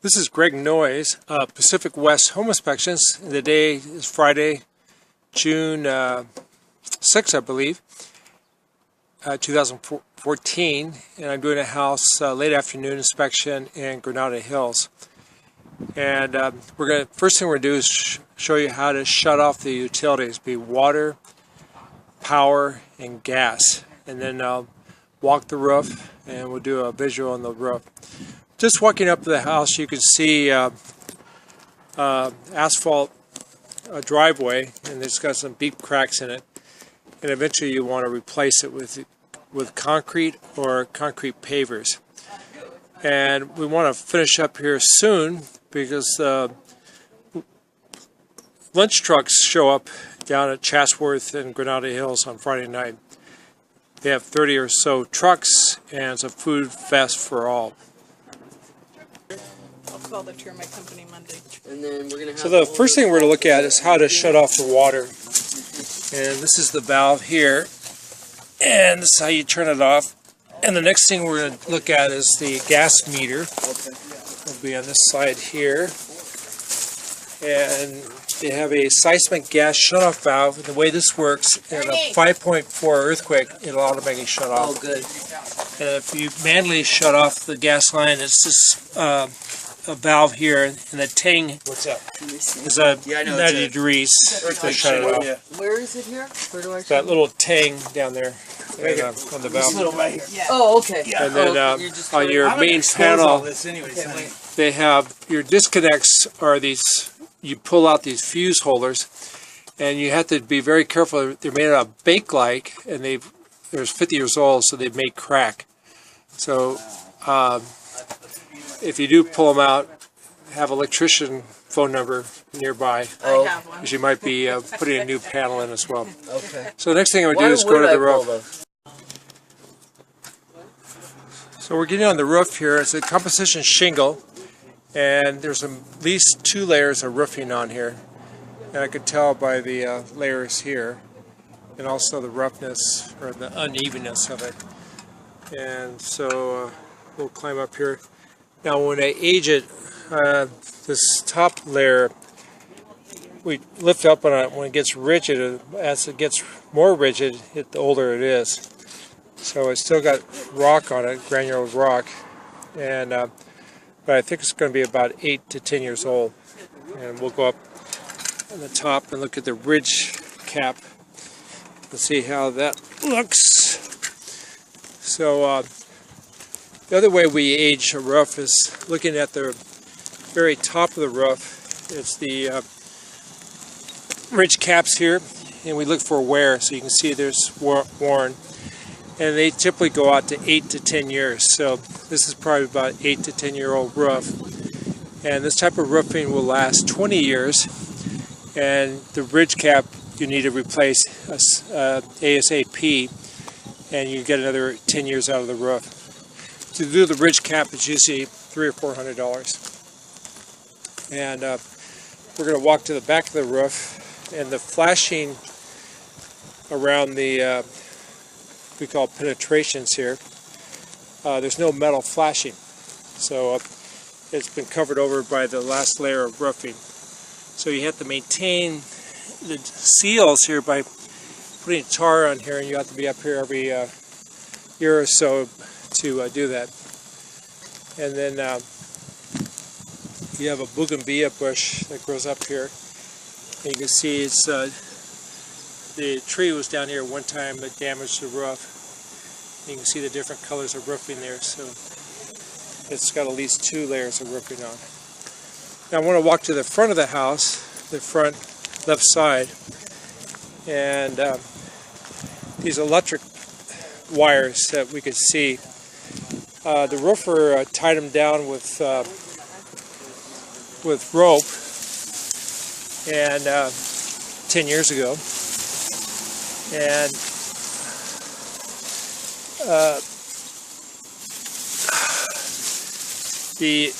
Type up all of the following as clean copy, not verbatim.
This is Greg Noyes, Pacific West Home Inspections. The day is Friday, June 6th, I believe, 2014, and I'm doing a house late afternoon inspection in Granada Hills. And first thing we're going to do is show you how to shut off the utilities, be water, power, and gas. And then I'll walk the roof, and we'll do a visual on the roof. Just walking up to the house, you can see asphalt driveway, and it's got some deep cracks in it. And eventually you want to replace it with concrete or concrete pavers. And we want to finish up here soon because lunch trucks show up down at Chatsworth and Granada Hills on Friday night. They have 30 or so trucks, and it's a food fest for all. I'll call the termite company Monday. And then we're gonna have So the first thing we're going to look at is how to shut off the water. And this is the valve here, and this is how you turn it off. And the next thing we're going to look at is the gas meter. It'll be on this side here. And they have a seismic gas shutoff valve. And the way this works, in a 5.4 earthquake, it'll automatically shut off. Oh, good. And if you manually shut off the gas line, it's this a valve here, and the tang is a 90 degrees to shut it off. Yeah. Where is it here? Where do I see That little tang down there on the valve. Oh, okay. And then on your main panel, they have your disconnects are these. You pull out these fuse holders, and you have to be very careful. They're made out of Bakelite, and they're 50 years old, so they may crack. So if you do pull them out, have an electrician phone number nearby, because you might be putting a new panel in as well. Okay. So the next thing I would do is go to the roof. So we're getting on the roof here. It's a composition shingle, and there's at least 2 layers of roofing on here. And I could tell by the layers here, and also the roughness or the unevenness of it. And so we'll climb up here. Now when I age it, this top layer, we lift up on it when it gets rigid. As it gets more rigid, the older it is. So it's still got rock on it, granular rock, and but I think it's going to be about 8 to 10 years old. And we'll go up on the top and look at the ridge cap and see how that looks. So the other way we age a roof is looking at the very top of the roof. It's the ridge caps here, and we look for wear, so you can see there's worn. And they typically go out to 8 to 10 years. So this is probably about 8 to 10 year old roof. And this type of roofing will last 20 years. And the ridge cap you need to replace ASAP, and you get another 10 years out of the roof. To do the ridge cap, it's usually $300 or $400. And we're going to walk to the back of the roof, and the flashing around the we call penetrations here. There's no metal flashing, so it's been covered over by the last layer of roofing. So you have to maintain the seals here by putting tar on here, and you have to be up here every year or so to do that. And then you have a bougainvillea bush that grows up here, and you can see it's the tree was down here one time that damaged the roof. You can see the different colors of roofing there, so it's got at least 2 layers of roofing on. Now I want to walk to the front of the house, the front left side, and these electric wires that we could see. The roofer tied them down with rope, and 10 years ago. And the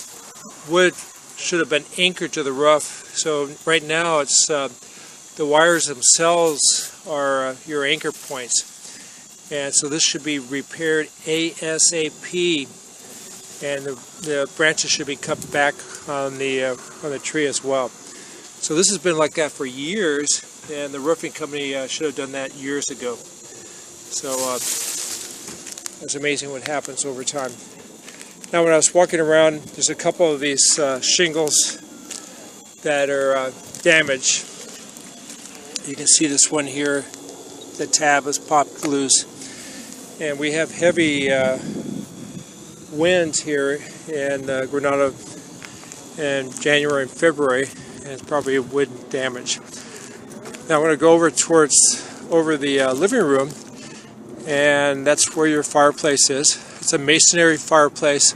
wood should have been anchored to the roof. So right now it's the wires themselves are your anchor points. And so this should be repaired ASAP and the branches should be cut back on the tree as well. So this has been like that for years, and the roofing company should have done that years ago. So it's amazing what happens over time. Now when I was walking around, there's a couple of these shingles that are damaged. You can see this one here, the tab is popped loose. And we have heavy winds here in Granada in January and February, and it's probably wind damage. Now I'm going to go over the living room, and that's where your fireplace is. It's a masonry fireplace,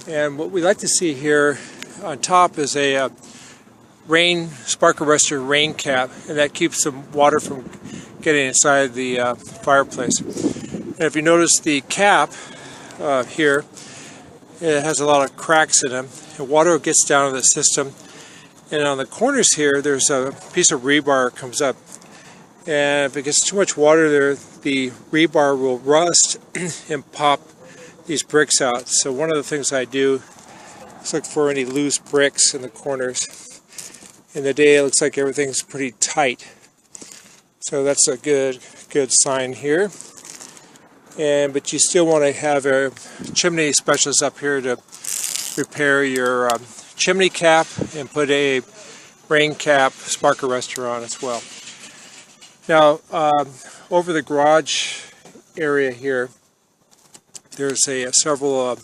and what we like to see here on top is a spark arrestor rain cap, and that keeps the water from getting inside the fireplace. And if you notice the cap here, it has a lot of cracks in them. The water gets down to the system, and on the corners here there's a piece of rebar that comes up, and if it gets too much water there, the rebar will rust and pop these bricks out. So one of the things I do is look for any loose bricks in the corners. In the day it looks like everything's pretty tight, so that's a good sign here. But you still want to have a chimney specialist up here to repair your chimney cap and put a rain cap spark arrestor on as well. Now over the garage area here, there's several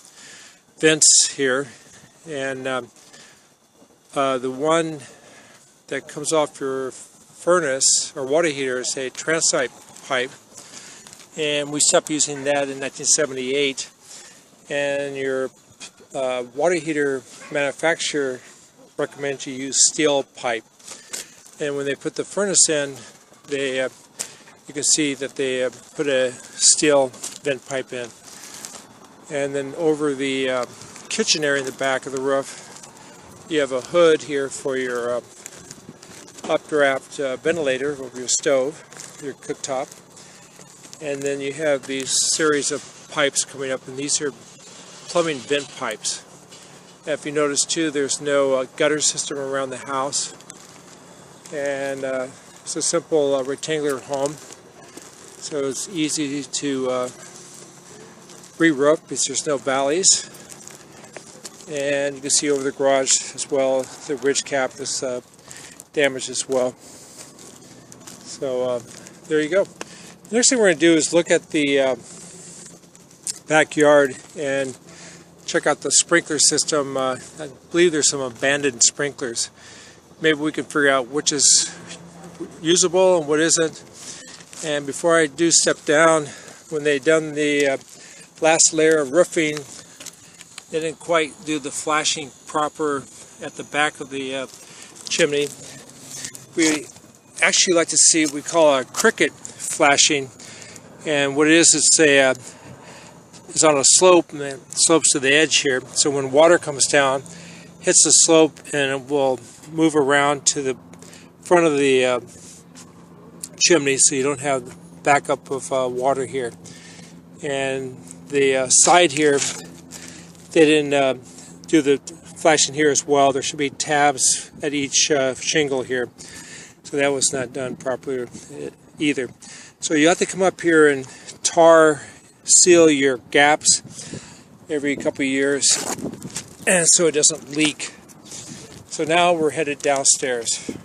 vents here, and the one that comes off your furnace or water heater is a transite pipe, and we stopped using that in 1978, and your water heater manufacturer recommends you use steel pipe. And when they put the furnace in, you can see that they put a steel vent pipe in. And then over the kitchen area in the back of the roof, you have a hood here for your updraft ventilator over your stove, your cooktop. And then you have these series of pipes coming up, and these are plumbing vent pipes. If you notice too, there's no gutter system around the house, and it's a simple rectangular home, so it's easy to re-roof because there's no valleys. And you can see over the garage as well, the ridge cap is damaged as well. So there you go. The next thing we're going to do is look at the backyard and check out the sprinkler system. I believe there's some abandoned sprinklers. Maybe we can figure out which is usable and what isn't. And before I do step down, when they done the last layer of roofing, they didn't quite do the flashing proper at the back of the chimney. We actually like to see what we call a cricket flashing, and what it is, it's on a slope, and it slopes to the edge here. So when water comes down, hits the slope, and it will move around to the front of the chimney, so you don't have backup of water here. And the side here, they didn't do the flashing here as well. There should be tabs at each shingle here, so that was not done properly either. So you have to come up here and tar seal your gaps every couple of years, and so it doesn't leak. So now we're headed downstairs.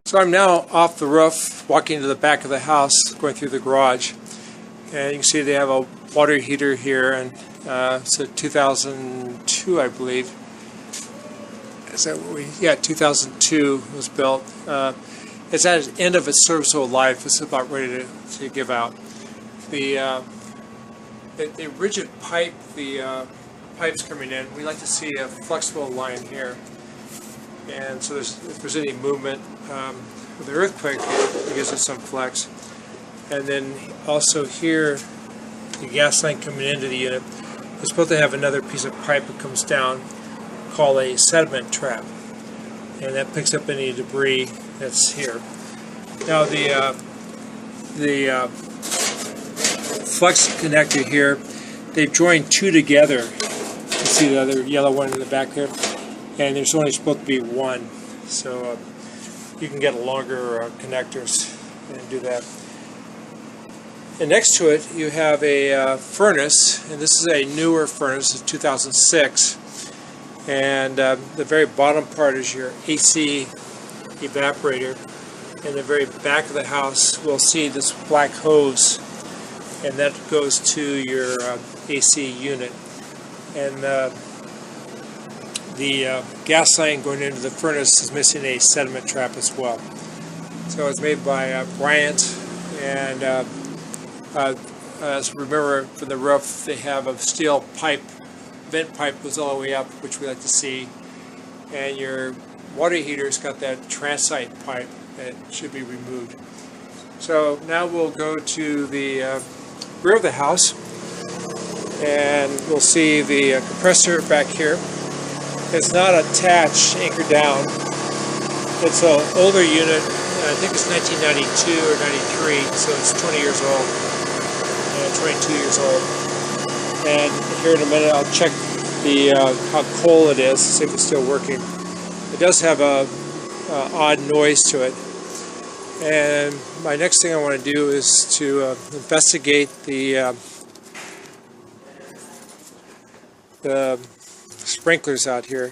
So I'm now off the roof, walking to the back of the house, going through the garage, and you can see they have a water heater here, and it's a 2002, I believe. Is that what yeah, 2002 was built. It's at the end of its serviceable life. It's about ready to give out. The rigid pipe, the pipes coming in, we like to see a flexible line here. And so if there's any movement with the earthquake, it gives us some flex. And then also here, the gas line coming into the unit is supposed to have another piece of pipe that comes down called a sediment trap, and that picks up any debris that's here. Now the flex connector here they've joined two together. You see the other yellow one in the back there, and there's only supposed to be one. So you can get longer connectors and do that. And next to it, you have a furnace, and this is a newer furnace, it's 2006. And the very bottom part is your AC evaporator. In the very back of the house, we'll see this black hose, and that goes to your AC unit. And the gas line going into the furnace is missing a sediment trap as well. So it's made by Bryant, and as remember from the roof, they have a steel pipe, vent pipe goes all the way up, which we like to see, and your water heater's got that transite pipe that should be removed. So now we'll go to the rear of the house, and we'll see the compressor back here. It's not attached, anchored down. It's an older unit. I think it's 1992 or 93, so it's 20 years old, 22 years old. And here in a minute I'll check the how cold it is, see if it's still working. It does have a odd noise to it. And my next thing I want to do is to investigate the sprinklers out here.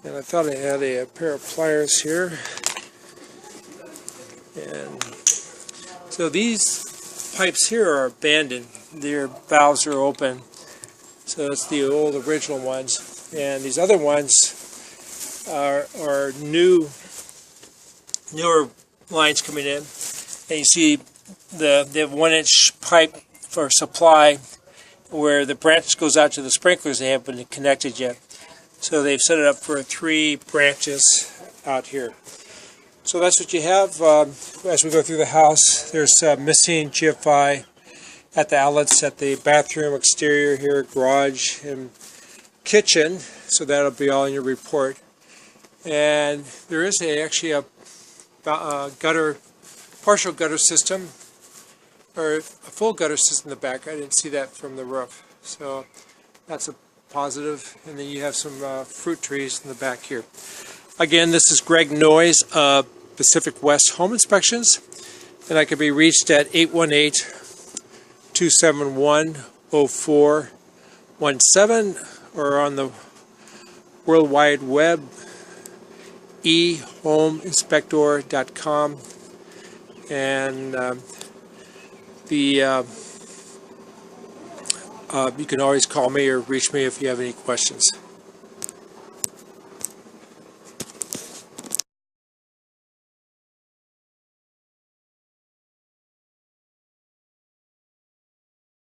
And I thought I had a pair of pliers here. And so these pipes here are abandoned. Their valves are open. So it's the old original ones. And these other ones are newer lines coming in. And you see they have 1-inch pipe for supply where the branch goes out to the sprinklers. They haven't been connected yet. So they've set it up for 3 branches out here. So that's what you have. As we go through the house, there's missing GFI at the outlets at the bathroom, exterior here, garage, and kitchen. So that'll be all in your report. And there is actually a partial gutter system, or a full gutter system in the back. I didn't see that from the roof. So that's a positive. And then you have some fruit trees in the back here. Again, this is Greg Noyes of Pacific West Home Inspections, and I can be reached at 818-271-0417 or on the World Wide Web, ehomeinspector.com, and you can always call me or reach me if you have any questions.